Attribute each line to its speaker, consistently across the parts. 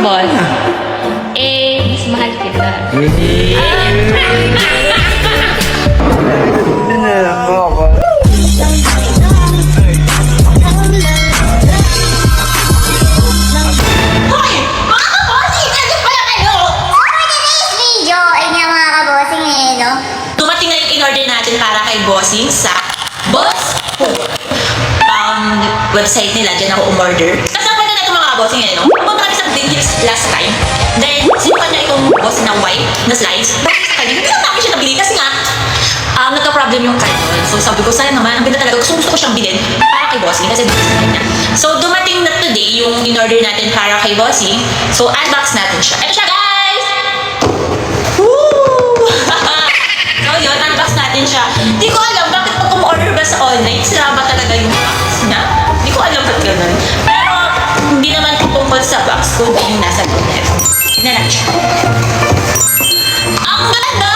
Speaker 1: boss? Eh, mas mahal kita.
Speaker 2: Hoy! Mga kabossing! Ano pala kayo?
Speaker 3: For today's video ay nga mga kabosing no?
Speaker 2: Dumating na yung in-order natin para kay bossing sa Boss Food. Website nila, dyan ako umorder. Tapos ang kwento na ito mga kabossing no? Pumunta kami sa Green Hills last time. Then, sinukan niya itong boss na white na slice. Bakit sa kanya, hindi lang namin siya nabili kasi nga, nagka-problem yung carton. So sabi ko, sayang naman, ang ganda talaga. Gusto ko siyang bilhin para kay bossing kasi gusto sa kanya. So dumating na today yung in-order natin para kay bossing. So unbox natin siya. Ito siya guys! Woo! So yun, unbox natin siya. Di ko alam bakit pag umorder ba sa online, sira ba talaga yung box niya? Di ko alam ba't ganun. Pero hindi naman tungkol sa box kundi yung nasa loob na ito. Tignan natin siya. Ang ganda!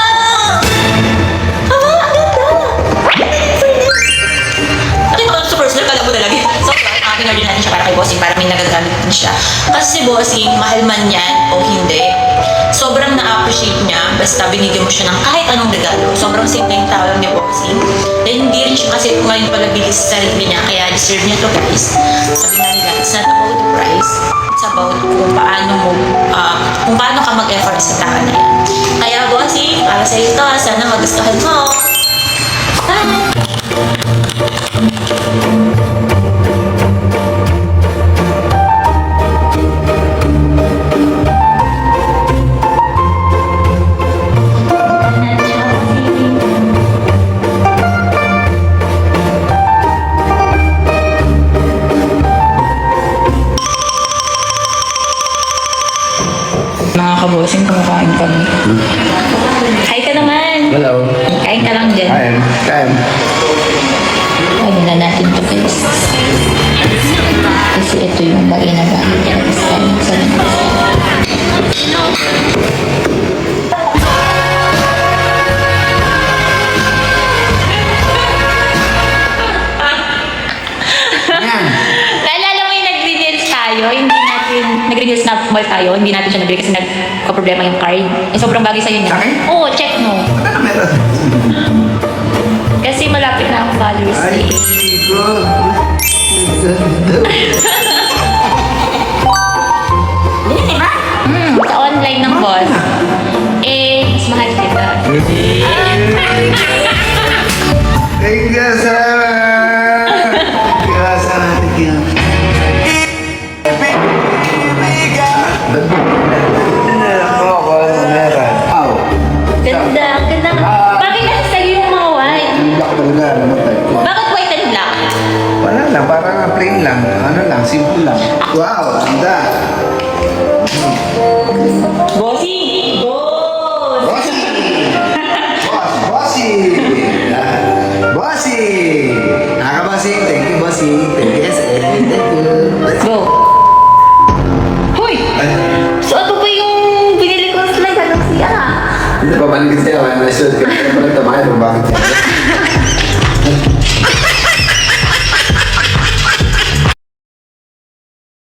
Speaker 2: Kala ko talaga. So, in-order natin siya para kay bossing para may nagagamit din siya. Kasi si bossing, mahal man yan o hindi, sobrang na-appreciate niya basta binigyan mo siya ng kahit anong regalo. Sobrang simple yung tao lang ni bossing. Then, hindi rin siya kasi ngayon pala bigis sa sarili niya, kaya deserve niya to guys. Sabi nga nila, it's not about the price. It's about kung paano ka mag-effort sa tao na yan. Kaya bossing, para sa ito, sana magustuhan mo. Bye!
Speaker 1: Mga kabosing, kumakain kami. Hi ka naman!
Speaker 4: Hello.
Speaker 1: Kain ka lang dyan.
Speaker 4: Kain.
Speaker 1: Ano na natin to guys. Kasi ito yung bagay na gamit niya. Tapos kain sa Naalala mo yung nag-reels tayo, nag-reels na mall tayo, hindi natin siya nabili kasi nagka-problema yung card. Eh, sobrang bagay sa'yo niya.
Speaker 4: Akin?
Speaker 1: Oo, check mo.
Speaker 4: Ano meron?
Speaker 1: Kasi malapit na ang followers
Speaker 4: Ay,
Speaker 1: eh.
Speaker 4: good.
Speaker 3: Di ba?
Speaker 1: Sa online ng boss. Eh, mas mahal kita.
Speaker 4: Thank you, sir. Kaya natin yun.
Speaker 1: Ganda, ganda. Bakit nasa sa'yo yung mga white?
Speaker 4: Black talaga, namatay.
Speaker 1: Bakit white and black?
Speaker 4: Wala lang, parang plain lang. Ano lang, simple lang. Wow, ganda.
Speaker 1: Bossy! Boss!
Speaker 4: Bossy! Bossy! Bossy! Nakaka-bossy. Thank you, bossy. Thank you, SA. Thank you.
Speaker 1: Let's go! Hoy!
Speaker 4: Ay,
Speaker 1: So, ito pa yung binili ko slide. Anong siya?
Speaker 4: hindi pa panikit sa'yo. May shoot ka. Kaya pala tayo. Bakit?